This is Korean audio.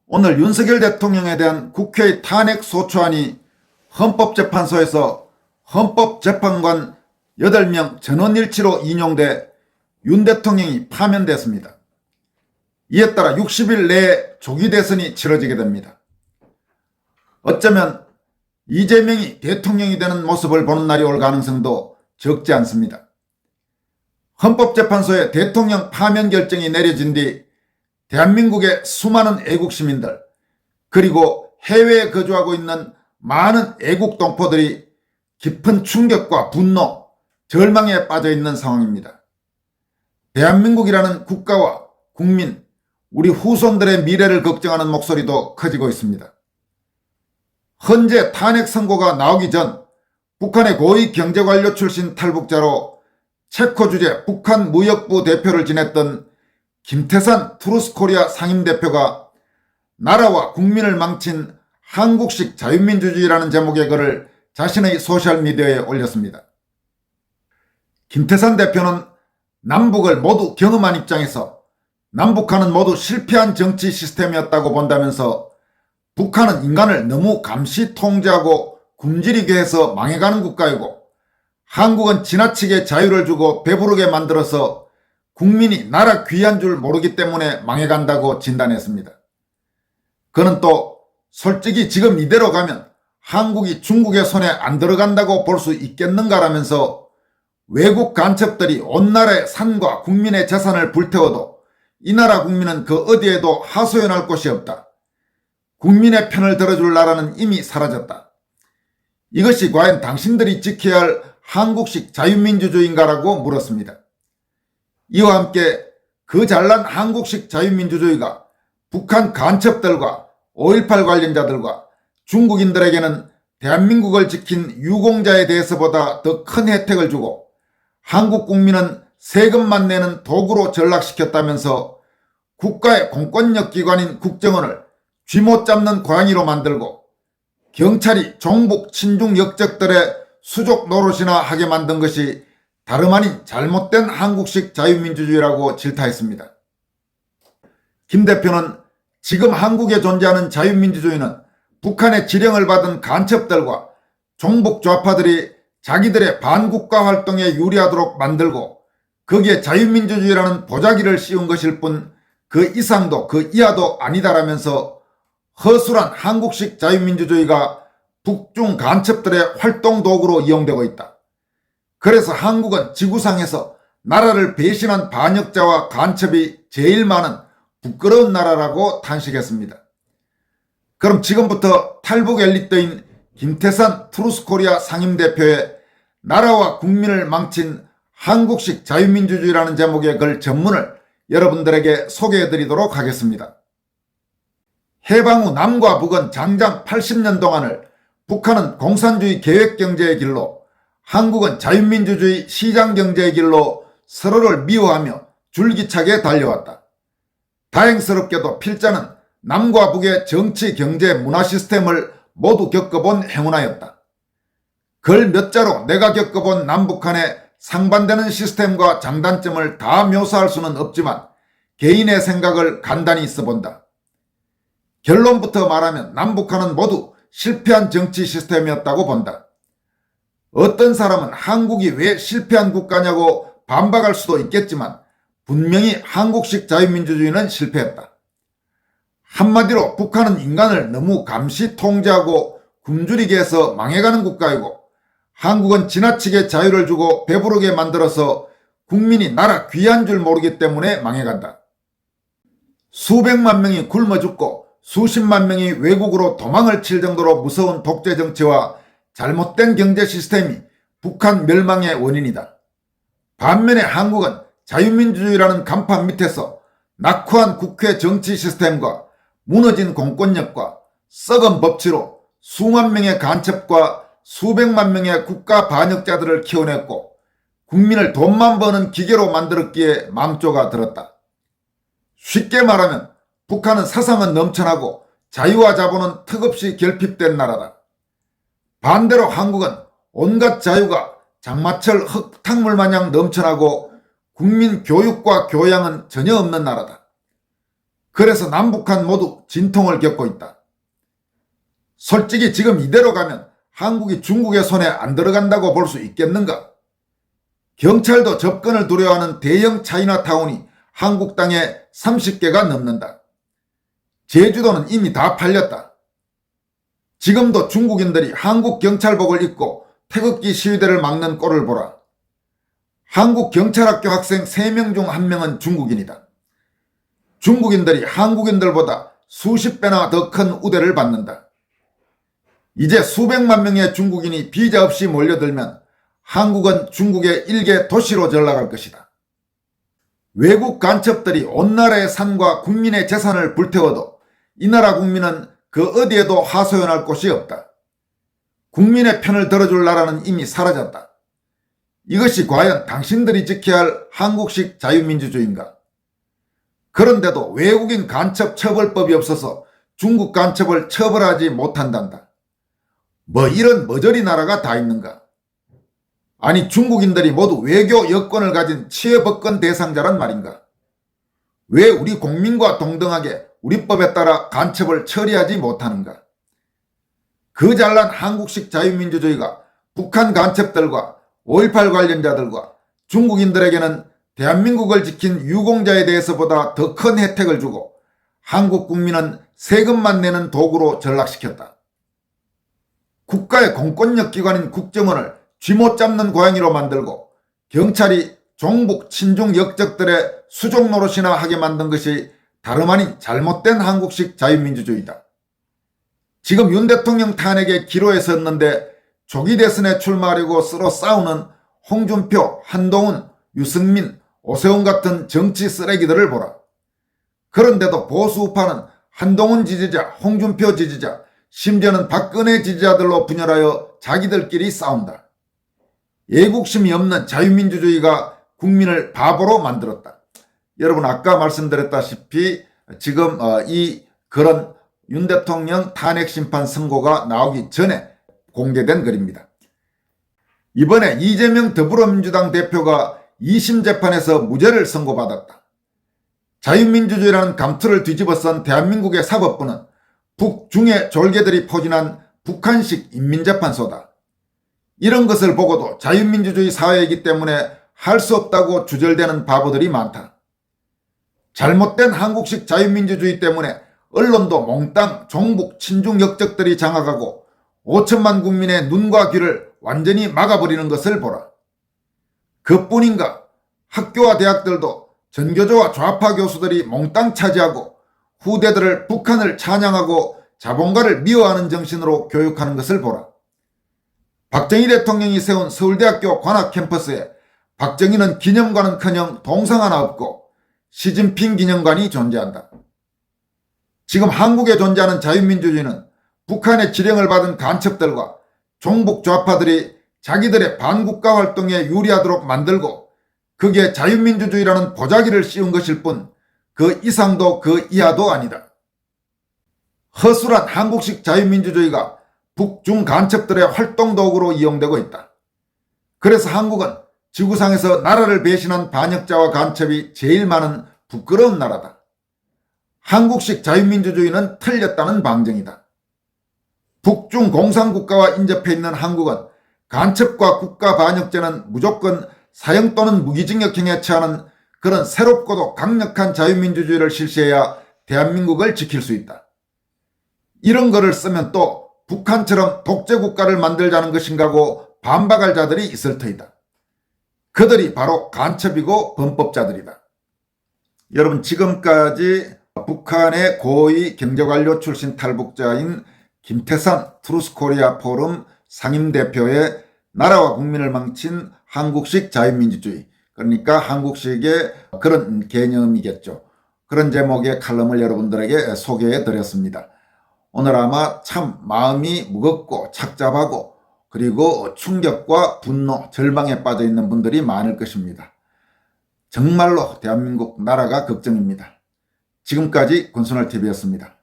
오늘 윤석열 대통령에 대한 국회의 탄핵 소추안이 헌법재판소에서 헌법재판관 8명 전원일치로 인용돼 윤 대통령이 파면됐습니다. 이에 따라 60일 내에 조기 대선이 치러지게 됩니다. 어쩌면 이재명이 대통령이 되는 모습을 보는 날이 올 가능성도 적지 않습니다. 헌법재판소의 대통령 파면 결정이 내려진 뒤 대한민국의 수많은 애국 시민들 그리고 해외에 거주하고 있는 많은 애국 동포들이 깊은 충격과 분노, 절망에 빠져 있는 상황입니다. 대한민국이라는 국가와 국민, 우리 후손들의 미래를 걱정하는 목소리도 커지고 있습니다. 헌재 탄핵 선고가 나오기 전 북한의 고위 경제관료 출신 탈북자로 체코 주재 북한 무역부 대표를 지냈던 김태산 트루스코리아 상임대표가 나라와 국민을 망친 한국식 자유민주주의라는 제목의 글을 자신의 소셜미디어에 올렸습니다. 김태산 대표는 남북을 모두 경험한 입장에서 남북한은 모두 실패한 정치 시스템이었다고 본다면서 북한은 인간을 너무 감시 통제하고 굶주리게 해서 망해가는 국가이고 한국은 지나치게 자유를 주고 배부르게 만들어서 국민이 나라 귀한 줄 모르기 때문에 망해간다고 진단했습니다. 그는 또 솔직히 지금 이대로 가면 한국이 중국의 손에 안 들어간다고 볼 수 있겠는가라면서 외국 간첩들이 온 나라의 산과 국민의 재산을 불태워도 이 나라 국민은 그 어디에도 하소연할 곳이 없다. 국민의 편을 들어줄 나라는 이미 사라졌다. 이것이 과연 당신들이 지켜야 할 한국식 자유민주주의인가라고 물었습니다. 이와 함께 그 잘난 한국식 자유민주주의가 북한 간첩들과 5.18 관련자들과 중국인들에게는 대한민국을 지킨 유공자에 대해서보다 더 큰 혜택을 주고 한국 국민은 세금만 내는 도구로 전락시켰다면서 국가의 공권력 기관인 국정원을 쥐 못 잡는 고양이로 만들고 경찰이 종북 친중 역적들의 수족 노릇이나 하게 만든 것이 다름 아닌 잘못된 한국식 자유민주주의라고 질타했습니다. 김 대표는 지금 한국에 존재하는 자유민주주의는 북한의 지령을 받은 간첩들과 종북 좌파들이 자기들의 반국가 활동에 유리하도록 만들고 거기에 자유민주주의라는 보자기를 씌운 것일 뿐 그 이상도 그 이하도 아니다라면서 허술한 한국식 자유민주주의가 북중 간첩들의 활동 도구로 이용되고 있다. 그래서 한국은 지구상에서 나라를 배신한 반역자와 간첩이 제일 많은 부끄러운 나라라고 탄식했습니다. 그럼 지금부터 탈북 엘리트인 김태산 트루스코리아 상임대표의 나라와 국민을 망친 한국식 자유민주주의라는 제목의 글 전문을 여러분들에게 소개해드리도록 하겠습니다. 해방 후 남과 북은 장장 80년 동안을 북한은 공산주의 계획경제의 길로 한국은 자유민주주의 시장경제의 길로 서로를 미워하며 줄기차게 달려왔다. 다행스럽게도 필자는 남과 북의 정치, 경제, 문화 시스템을 모두 겪어본 행운아였다. 글 몇 자로 내가 겪어본 남북한의 상반되는 시스템과 장단점을 다 묘사할 수는 없지만 개인의 생각을 간단히 써본다. 결론부터 말하면 남북한은 모두 실패한 정치 시스템이었다고 본다. 어떤 사람은 한국이 왜 실패한 국가냐고 반박할 수도 있겠지만 분명히 한국식 자유민주주의는 실패했다. 한마디로 북한은 인간을 너무 감시 통제하고 굶주리게 해서 망해가는 국가이고 한국은 지나치게 자유를 주고 배부르게 만들어서 국민이 나라 귀한 줄 모르기 때문에 망해간다. 수백만 명이 굶어 죽고 수십만 명이 외국으로 도망을 칠 정도로 무서운 독재 정치와 잘못된 경제 시스템이 북한 멸망의 원인이다. 반면에 한국은 자유민주주의라는 간판 밑에서 낙후한 국회 정치 시스템과 무너진 공권력과 썩은 법치로 수만 명의 간첩과 수백만 명의 국가 반역자들을 키워냈고 국민을 돈만 버는 기계로 만들었기에 망조가 들었다. 쉽게 말하면 북한은 사상은 넘쳐나고 자유와 자본은 턱없이 결핍된 나라다. 반대로 한국은 온갖 자유가 장마철 흙탕물 마냥 넘쳐나고 국민 교육과 교양은 전혀 없는 나라다. 그래서 남북한 모두 진통을 겪고 있다. 솔직히 지금 이대로 가면 한국이 중국의 손에 안 들어간다고 볼 수 있겠는가? 경찰도 접근을 두려워하는 대형 차이나타운이 한국 땅에 30개가 넘는다. 제주도는 이미 다 팔렸다. 지금도 중국인들이 한국 경찰복을 입고 태극기 시위대를 막는 꼴을 보라. 한국 경찰학교 학생 3명 중 1명은 중국인이다. 중국인들이 한국인들보다 수십 배나 더 큰 우대를 받는다. 이제 수백만 명의 중국인이 비자 없이 몰려들면 한국은 중국의 일개 도시로 전락할 것이다. 외국 간첩들이 온 나라의 산과 국민의 재산을 불태워도 이 나라 국민은 그 어디에도 하소연할 곳이 없다. 국민의 편을 들어줄 나라는 이미 사라졌다. 이것이 과연 당신들이 지켜야 할 한국식 자유민주주의인가? 그런데도 외국인 간첩 처벌법이 없어서 중국 간첩을 처벌하지 못한단다. 뭐 이런 머저리 나라가 다 있는가? 아니 중국인들이 모두 외교 여권을 가진 치외법권 대상자란 말인가? 왜 우리 국민과 동등하게 우리 법에 따라 간첩을 처리하지 못하는가? 그 잘난 한국식 자유민주주의가 북한 간첩들과 5.18 관련자들과 중국인들에게는 대한민국을 지킨 유공자에 대해서보다 더 큰 혜택을 주고 한국 국민은 세금만 내는 도구로 전락시켰다. 국가의 공권력 기관인 국정원을 쥐못 잡는 고양이로 만들고 경찰이 종북 친중 역적들의 수종 노릇이나 하게 만든 것이 다름 아닌 잘못된 한국식 자유민주주의다. 지금 윤 대통령 탄핵에 기로에 섰는데 조기 대선에 출마하려고 서로 싸우는 홍준표, 한동훈, 유승민, 오세훈 같은 정치 쓰레기들을 보라. 그런데도 보수 우파는 한동훈 지지자, 홍준표 지지자, 심지어는 박근혜 지지자들로 분열하여 자기들끼리 싸운다. 애국심이 없는 자유민주주의가 국민을 바보로 만들었다. 여러분 아까 말씀드렸다시피 지금 그런 윤 대통령 탄핵 심판 선고가 나오기 전에 공개된 글입니다. 이번에 이재명 더불어민주당 대표가 2심 재판에서 무죄를 선고받았다. 자유민주주의라는 감투를 뒤집어 쓴 대한민국의 사법부는 북중의 졸개들이 포진한 북한식 인민재판소다. 이런 것을 보고도 자유민주주의 사회이기 때문에 할 수 없다고 주절되는 바보들이 많다. 잘못된 한국식 자유민주주의 때문에 언론도 몽땅 종북 친중 역적들이 장악하고 5천만 국민의 눈과 귀를 완전히 막아버리는 것을 보라. 그뿐인가 학교와 대학들도 전교조와 좌파 교수들이 몽땅 차지하고 후대들을 북한을 찬양하고 자본가를 미워하는 정신으로 교육하는 것을 보라. 박정희 대통령이 세운 서울대학교 관악 캠퍼스에 박정희는 기념관은커녕 동상 하나 없고 시진핑 기념관이 존재한다. 지금 한국에 존재하는 자유민주주의는 북한의 지령을 받은 간첩들과 종북 좌파들이 자기들의 반국가 활동에 유리하도록 만들고 그게 자유민주주의라는 보자기를 씌운 것일 뿐 그 이상도 그 이하도 아니다. 허술한 한국식 자유민주주의가 북중 간첩들의 활동도구로 이용되고 있다. 그래서 한국은 지구상에서 나라를 배신한 반역자와 간첩이 제일 많은 부끄러운 나라다. 한국식 자유민주주의는 틀렸다는 방증이다. 북중 공산국가와 인접해 있는 한국은 간첩과 국가 반역죄는 무조건 사형 또는 무기징역형에 처하는 그런 새롭고도 강력한 자유민주주의를 실시해야 대한민국을 지킬 수 있다. 이런 거를 쓰면 또 북한처럼 독재국가를 만들자는 것인가고 반박할 자들이 있을 터이다. 그들이 바로 간첩이고 범법자들이다. 여러분 지금까지 북한의 고위 경제관료 출신 탈북자인 김태산 트루스코리아 포럼 상임대표의 나라와 국민을 망친 한국식 자유민주주의, 그러니까 한국식의 그런 개념이겠죠. 그런 제목의 칼럼을 여러분들에게 소개해 드렸습니다. 오늘 아마 참 마음이 무겁고 착잡하고 그리고 충격과 분노, 절망에 빠져 있는 분들이 많을 것입니다. 정말로 대한민국 나라가 걱정입니다. 지금까지 권순월TV였습니다.